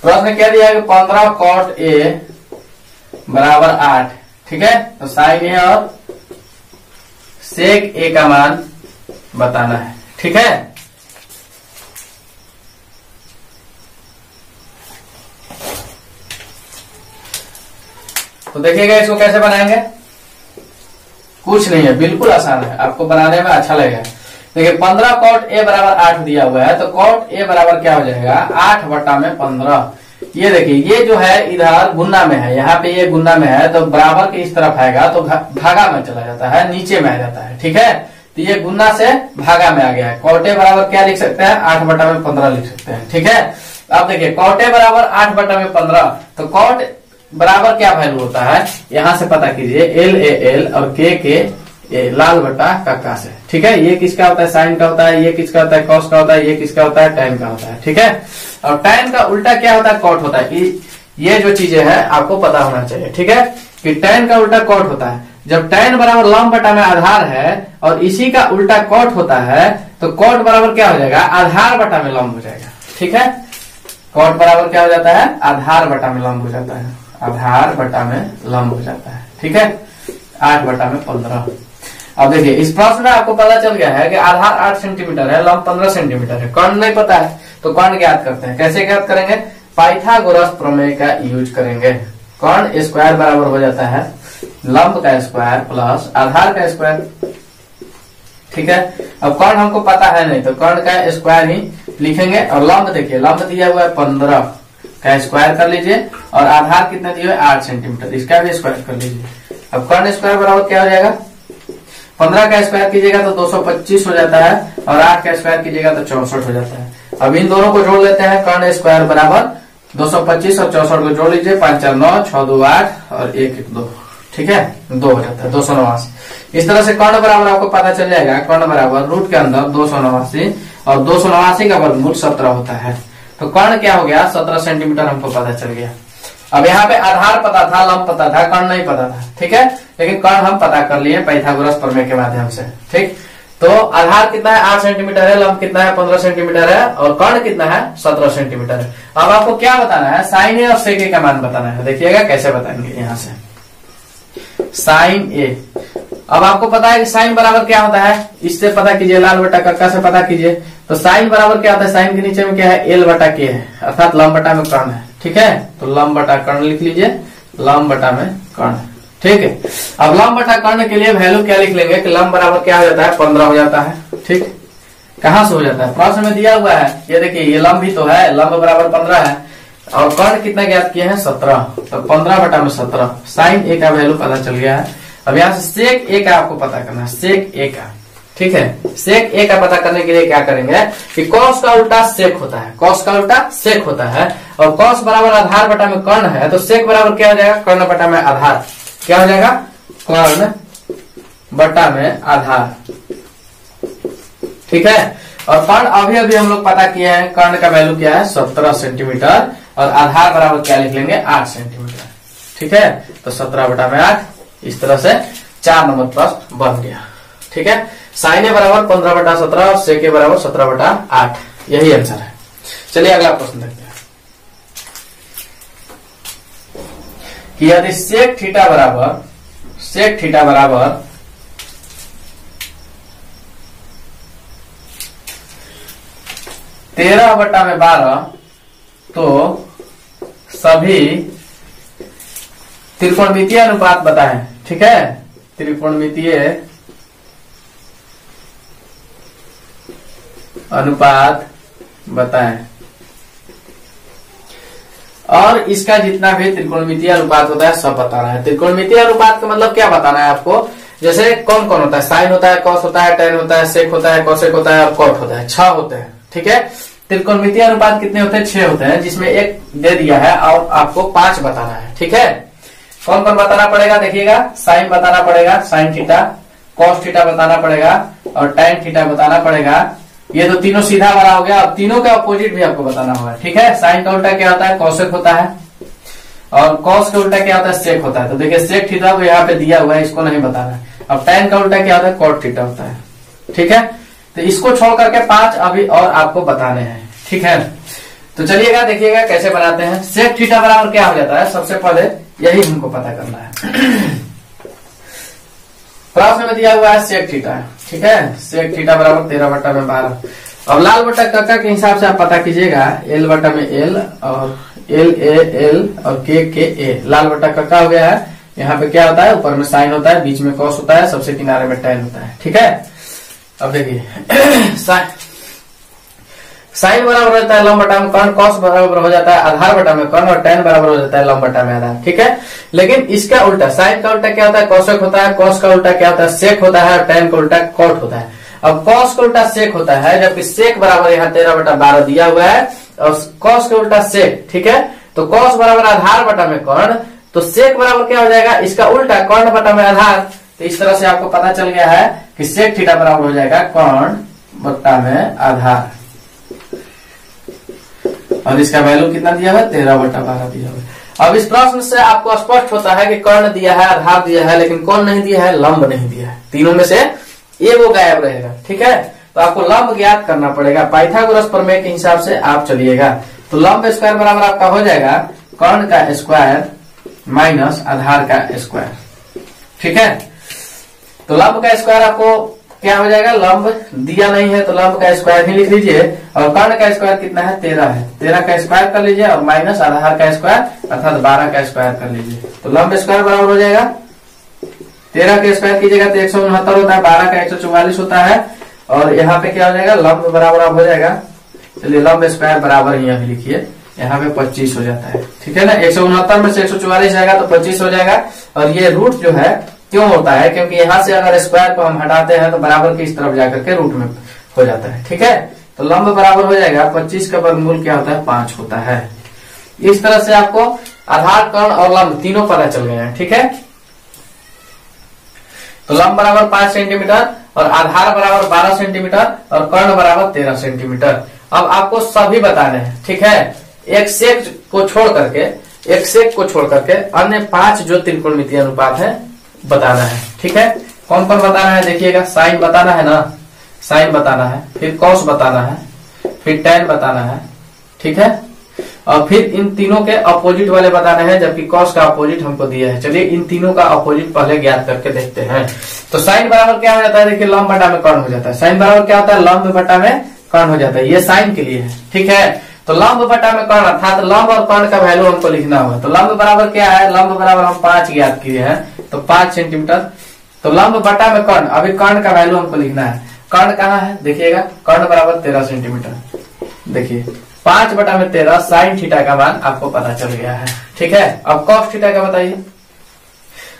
प्रश्न क्या दिया है कि 15 cot A बराबर 8। ठीक है, तो sin A और sec A का मान बताना है। ठीक है, तो देखिएगा इसको कैसे बनाएंगे, कुछ नहीं है, बिल्कुल आसान है, आपको बनाने में अच्छा लगेगा। देखिए 15 cot A बराबर 8 दिया हुआ है, तो cot A बराबर क्या हो जाएगा, 8 बटा में 15। ये देखिए ये जो है इधर गुना में है, यहाँ पे ये गुना में है, तो बराबर के इस तरफ आएगा तो भागा में चला जाता है, नीचे में आ जाता है। ठीक है, तो ये गुना से भागा में आ गया है। cot A बराबर क्या लिख सकते हैं, 8 बटा में 15 लिख सकते हैं। ठीक है, अब देखिए cot A बराबर 8 बटा में 15, तो cot बराबर क्या वैल्यू होता है, यहां से पता कीजिए, L और K लाल बटा कक्का से। ठीक है, ये किसका होता है, साइन का होता है, ये किसका होता है, कॉस का होता है, ये किसका होता है, tan का होता है। ठीक है, और tan का उल्टा क्या होता है, कॉट होता है। ये जो चीजें हैं आपको पता होना चाहिए। ठीक है, कि tan का उल्टा कॉट होता है। जब tan बराबर लंब बटा में आधार है और इसी का उल्टा कॉट होता है, तो कॉट बराबर क्या हो जाएगा, आधार बटा में लंब हो जाएगा। ठीक है, कॉट बराबर क्या हो जाता है, आधार बटा में लंब हो जाता है, आधार बटा में लंब हो जाता है। ठीक है, 8 बटा में 15। अब देखिए इस प्रश्न में आपको पता चल गया है कि आधार 8 सेंटीमीटर है, लंब 15 सेंटीमीटर है, कर्ण नहीं पता है, तो कर्ण ज्ञात करते हैं। कैसे ज्ञात करेंगे, पाइथागोरस प्रमेय का यूज करेंगे। कर्ण स्क्वायर बराबर हो जाता है लंब का स्क्वायर प्लस आधार का स्क्वायर। ठीक है, अब कर्ण हमको पता है नहीं, तो कर्ण का स्क्वायर ही लिखेंगे। और लंब देखिए, लंब दिया हुआ है 15 का स्क्वायर कर लीजिए, और आधार कितना दिया हुआ है, 8 सेंटीमीटर, इसका भी स्क्वायर कर लीजिए। अब कर्ण स्क्वायर बराबर क्या हो जाएगा, 15 का स्क्वायर कीजिएगा तो 225 हो जाता है, और 8 का स्क्वायर कीजिएगा तो 64 हो जाता है। अब इन दोनों को जोड़ लेते हैं, कर्ण स्क्वायर बराबर 225 और 64 को जोड़ लीजिए, 5 4 9, 6 2 8 और 1 1 2। ठीक है, 2 हो जाता है, 289। इस तरह से कर्ण बराबर आपको पता चल जाएगा, कर्ण बराबर रूट के अंदर 289, और 289 का वर्गमूल 17 होता है। तो कर्ण क्या हो गया, 17 सेंटीमीटर हमको पता चल गया। अब यहाँ पे आधार पता था, लंब पता था, कर्ण नहीं पता था। ठीक है, लेकिन कर्ण हम पता कर लिए पाइथागोरस प्रमेय के माध्यम से। ठीक, तो आधार कितना है, 8 सेंटीमीटर है, लंब कितना है, 15 सेंटीमीटर है, और कर्ण कितना है, 17 सेंटीमीटर है। अब आपको क्या बताना है, साइन ए और सेक ए का मान बताना है। देखिएगा कैसे बताएंगे, यहाँ से साइन ए। अब आपको पता है कि साइन बराबर क्या होता है, इससे पता कीजिए, लाल बटा कक्का से पता कीजिए। तो साइन बराबर क्या होता है, साइन के नीचे में क्या है, एल बटा के है, अर्थात लंब बटा में कर्ण है। ठीक है, तो लंब बटा कर्ण लिख लीजिए, लंब बटा में कर्ण। ठीक है, अब लंब बटा कर्ण के लिए वैल्यू क्या लिख लेंगे कि लंब बराबर क्या हो जाता है, 15 हो जाता है। ठीक, कहां से हो जाता है? प्रश्न में दिया हुआ है, ये देखिए ये लंब भी तो है, लंब बराबर 15 है और कर्ण कितना ज्ञात किए हैं 17, तो 15/17 साइन ए का वैल्यू पता चल गया है। अब यहाँ से सेक ए का आपको पता करना है, सेक ए का, ठीक है। सेक ए का पता करने के लिए क्या करेंगे कि कॉस का उल्टा सेक होता है, कॉस का उल्टा सेक होता है और कॉस बराबर आधार बटा में कर्ण है, तो सेक बराबर क्या हो जाएगा? कर्ण बटा में आधार। क्या हो जाएगा? कर्ण बटा में आधार, ठीक है। और कर्ण अभी अभी हम लोग पता किए हैं, कर्ण का वैल्यू क्या है 17 सेंटीमीटर और आधार बराबर क्या लिख लेंगे 8 सेंटीमीटर, ठीक है। तो 17/8 इस तरह से 4 नंबर प्रश्न बन गया, ठीक है। साइन ए बराबर 15/17 और सेक ए बराबर 17/8, यही आंसर है। चलिए अगला प्रश्न देखते हैं कि यदि सेक थीटा बराबर 13/12 तो सभी त्रिकोणमितीय अनुपात बताएं, ठीक है। त्रिकोणमितीय अनुपात बताएं और इसका जितना भी त्रिकोणमितीय अनुपात होता है सब बताना है। त्रिकोणमितीय अनुपात का मतलब क्या बताना है आपको? जैसे कौन कौन होता है? साइन होता है, कॉस होता है, टेन होता है, सेक होता है, कोसेक होता है और कॉट होता है, 6 होते हैं, ठीक है। त्रिकोणमितीय अनुपात कितने होते हैं? 6 होते हैं, जिसमें एक दे दिया है और आपको 5 बताना है, ठीक है। कौन कौन बताना पड़ेगा? देखिएगा, साइन बताना पड़ेगा, साइन थीटा, कॉस थीटा बताना पड़ेगा और टेन थीटा बताना पड़ेगा। ये तो तीनों सीधा वाला हो गया। अब तीनों का अपोजिट भी आपको बताना होगा, ठीक है। साइन का उल्टा क्या होता है? कॉसेक होता है और कॉस का उल्टा क्या होता है? सेक होता है। तो देखिए सेक थीटा को यहाँ पे दिया हुआ है, इसको नहीं बताना है। अब टेन का उल्टा क्या होता है? कॉट थीटा होता है, ठीक है। तो इसको छोड़ करके 5 अभी और आपको बताने हैं, ठीक है। तो चलिएगा देखिएगा कैसे बनाते हैं। सेक थीटा बराबर क्या हो जाता है? सबसे पहले यही हमको पता करना है। प्रश्न में दिया हुआ है सेक थीटा, ठीक है। सेक थीटा बराबर 13/12। अब लाल बटा कक्का के हिसाब से आप पता कीजिएगा, एल बटा में एल और एल ए एल और के ए। लाल बटा कक्का हो गया है। यहाँ पे क्या होता है? ऊपर में साइन होता है, बीच में कॉस होता है, सबसे किनारे में टेन होता है, ठीक है। अब देखिए साइन बराबर रहता है लंब बटा में कर्ण, कॉस बराबर हो जाता है आधार बटा में कर्ण और टेन बराबर हो जाता है लंब बटा में आधार, ठीक है। लेकिन इसका उल्टा, साइन का उल्टा क्या होता है? कॉसेक होता है, कॉस का उल्टा क्या होता है? सेक होता है और टेन का उल्टा कॉट होता है। अब कॉस का उल्टा सेक होता है, जबकि सेक बराबर यहाँ 13/12 दिया हुआ है और कॉस का उल्टा सेक, ठीक है। तो कॉस बराबर आधार बटा में कर्ण, तो सेक बराबर क्या हो जाएगा? इसका उल्टा कर्ण बटा में आधार। तो इस तरह से आपको पता चल गया है कि सेक थीटा बराबर हो जाएगा कर्ण बटा में आधार और इसका वैल्यू कितना दिया हुआ है? 13/12 दिया हुआ है। अब इस प्रश्न से आपको स्पष्ट होता है कि कर्ण दिया है, आधार दिया है, लेकिन कौन नहीं दिया है? लंब नहीं दिया है। तीनों में से ये वो गायब रहेगा, ठीक है। तो आपको लंब ज्ञात करना पड़ेगा। पाइथागोरस प्रमेय के हिसाब से आप चलिएगा तो लंब स्क्वायर बराबर आपका हो जाएगा कर्ण का स्क्वायर माइनस आधार का स्क्वायर, ठीक है। तो लंब का स्क्वायर आपको क्या हो जाएगा? लंब दिया नहीं है तो लंब का स्क्वायर ही लिख लीजिए और कर्ण का स्क्वायर कितना है? 13 है। 13 का स्क्वायर कर लीजिए और माइनस आधार का स्क्वायर अर्थात 12 का स्क्वायर कर लीजिए। तो लंब स्क्वायर बराबर हो जाएगा 13 का स्क्वायर कीजिएगा तो 169 होता है, 12 का 144 होता है और यहाँ पे क्या हो जाएगा? लंब बराबर अब हो जाएगा, चलिए लंब स्क्वायर बराबर यहाँ भी लिखिए, यहाँ पे 25 हो जाता है, ठीक है ना। 169 में से 144 जाएगा तो 25 हो जाएगा। और ये रूट जो है क्यों होता है? क्योंकि यहाँ से अगर स्क्वायर को हम हटाते हैं तो बराबर की इस तरफ जाकर के रूट में हो जाता है, ठीक है। तो लंब बराबर हो जाएगा 25 का वर्गमूल क्या होता है? 5 होता है। इस तरह से आपको आधार, कर्ण और लंब तीनों पता चल गए हैं, ठीक है। तो लंब बराबर 5 सेंटीमीटर और आधार बराबर 12 सेंटीमीटर और कर्ण बराबर 13 सेंटीमीटर। अब आपको सभी बताने हैं, ठीक है। एक सेक को छोड़ करके अन्य 5 जो त्रिकोणमितीय अनुपात है बताना है, ठीक है। कौन कौन बताना है? देखिएगा, साइन बताना है ना, साइन बताना है, फिर कॉस बताना है, फिर टेन बताना है, ठीक है। और फिर इन तीनों के अपोजिट वाले बताने हैं, जबकि कॉस का अपोजिट हमको दिया है। चलिए इन तीनों का अपोजिट पहले ज्ञात करके देखते हैं। तो साइन बराबर क्या हो जाता है? देखिए लंब बटा में कर्ण हो जाता है। साइन बराबर क्या होता है? लंब बटा में कर्ण हो जाता है। ये साइन के लिए है, ठीक है। तो लंब बटा में कर्ण अर्थात लंब और कर्ण का वैल्यू हमको लिखना होगा। तो लंब बराबर क्या है? लंब बराबर हम 5 ज्ञात किए हैं तो 5 सेंटीमीटर। तो लंब बटा में कर्ण, अभी कर्ण का वैल्यू हमको लिखना है। कर्ण कहाँ है देखिएगा, कर्ण बराबर 13 सेंटीमीटर। देखिए 5/13 साइन थीटा का मान आपको पता चल गया है। ठीक है, अब कॉस थीटा का बताइए।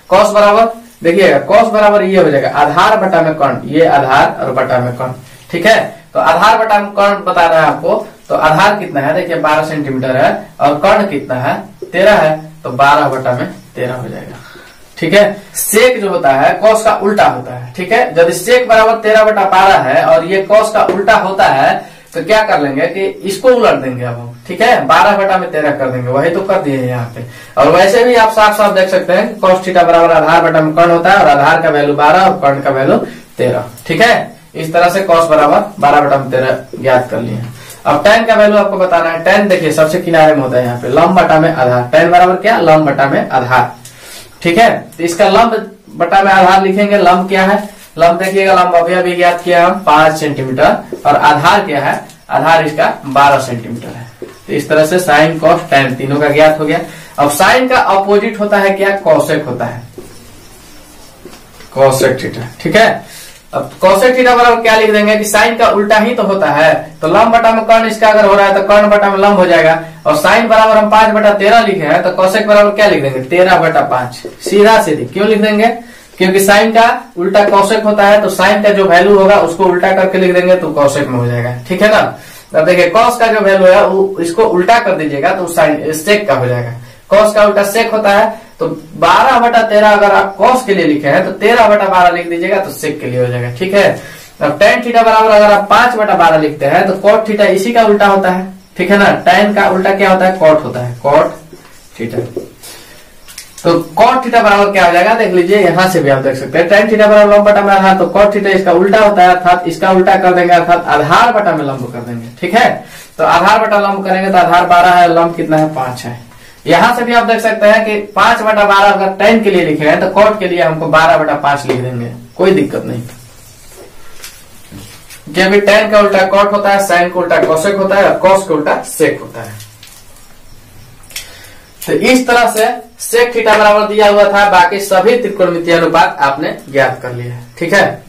कॉस बराबर देखिएगा, कॉस बराबर ये हो जाएगा आधार बटा में कर्ण, ये आधार और बटा में कर्ण। ठीक है, तो आधार बटा में कर्ण बताना है आपको, तो आधार कितना है देखिए 12 सेंटीमीटर है और कर्ण कितना है 13 है, तो 12/13 हो जाएगा। ठीक है, सेक जो होता है कॉस का उल्टा होता है। ठीक है, यदि सेक बराबर 13/12 है और ये कॉस का उल्टा होता है तो क्या कर लेंगे कि इसको उलट देंगे अब हम। ठीक है, 12/13 कर देंगे, वही तो कर दिए यहाँ पे। और वैसे भी आप साफ साफ देख सकते हैं कॉस थीटा बराबर आधार बटा में कर्ण होता है और आधार का वैल्यू 12 और कर्ण का वैल्यू 13। ठीक है, इस तरह से कॉस बराबर 12/13 ज्ञात कर लिए। अब tan का वैल्यू आपको बताना है। tan देखिए सबसे किनारे में होता है यहाँ पे, लंब बटा में आधार। tan बराबर क्या, लंब बटा में आधार। ठीक है, तो इसका लंब बटा में आधार लिखेंगे। लंब क्या है, लंब देखिएगा, लंब अभी ज्ञात किया हम 5 सेंटीमीटर और आधार क्या है, आधार इसका 12 सेंटीमीटर है। तो इस तरह से साइन कॉस tan तीनों का ज्ञात हो गया। अब साइन का अपोजिट होता है क्या, कॉसेक होता है, कॉसेक थीटा। ठीक है, अब कॉसेक थीटा बराबर क्या लिख देंगे कि साइन का उल्टा ही तो होता है, तो लंब बटा में कर्ण इसका अगर हो रहा है तो कर्ण बटा में लंब हो जाएगा। और साइन बराबर हम 5/13 लिखे हैं तो कॉसेक बराबर क्या लिख देंगे 13/5। सीधा सीधी क्यों लिख देंगे, क्योंकि साइन का उल्टा कॉसेक होता है, तो साइन का जो वैल्यू होगा उसको उल्टा करके लिख देंगे तो कॉसेक में हो जाएगा। ठीक है ना, अब देखिए कॉस का जो वैल्यू है वो इसको उल्टा कर दीजिएगा तो साइन सेक का हो जाएगा। कॉस का उल्टा सेक होता है, तो 12/13 अगर आप कॉस के लिए लिखे हैं तो 13/12 लिख दीजिएगा तो सेक के लिए हो जाएगा। ठीक है, अब tan थीटा बराबर अगर आप 5/12 लिखते हैं तो कॉट थीटा इसी का उल्टा होता है। ठीक है ना, tan का उल्टा क्या होता है, कॉट होता है, कॉट थीटा। तो कॉट थीटा बराबर क्या हो जाएगा देख लीजिए, यहां से भी आप देख सकते हैं tan थीटा बराबर लंब बटा में आधार, तो कॉट थीटा इसका उल्टा होता है, अर्थात इसका उल्टा कर देंगे, अर्थात आधार बटा में लंब कर देंगे। ठीक है, तो आधार बटा लंब करेंगे तो आधार 12 है, लंब कितना है 5 है। यहां से भी आप देख सकते हैं कि 5/12 अगर tan के लिए लिखे हैं तो कॉट के लिए हमको 12/5 लिख देंगे, कोई दिक्कत नहीं। जब भी tan का उल्टा कॉट होता है, साइन का उल्टा कॉसेक होता है और कॉस का उल्टा सेक होता है। तो इस तरह से सेक थीटा बराबर दिया हुआ था, बाकी सभी त्रिकोणमितीय अनुपात आपने ज्ञात कर लिया है। ठीक है,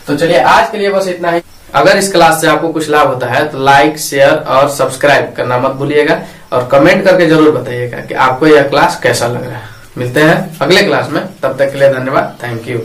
तो चलिए आज के लिए बस इतना ही। अगर इस क्लास से आपको कुछ लाभ होता है तो लाइक, शेयर और सब्सक्राइब करना मत भूलिएगा और कमेंट करके जरूर बताइएगा कि आपको यह क्लास कैसा लग रहा है। मिलते हैं अगले क्लास में, तब तक के लिए धन्यवाद, थैंक यू।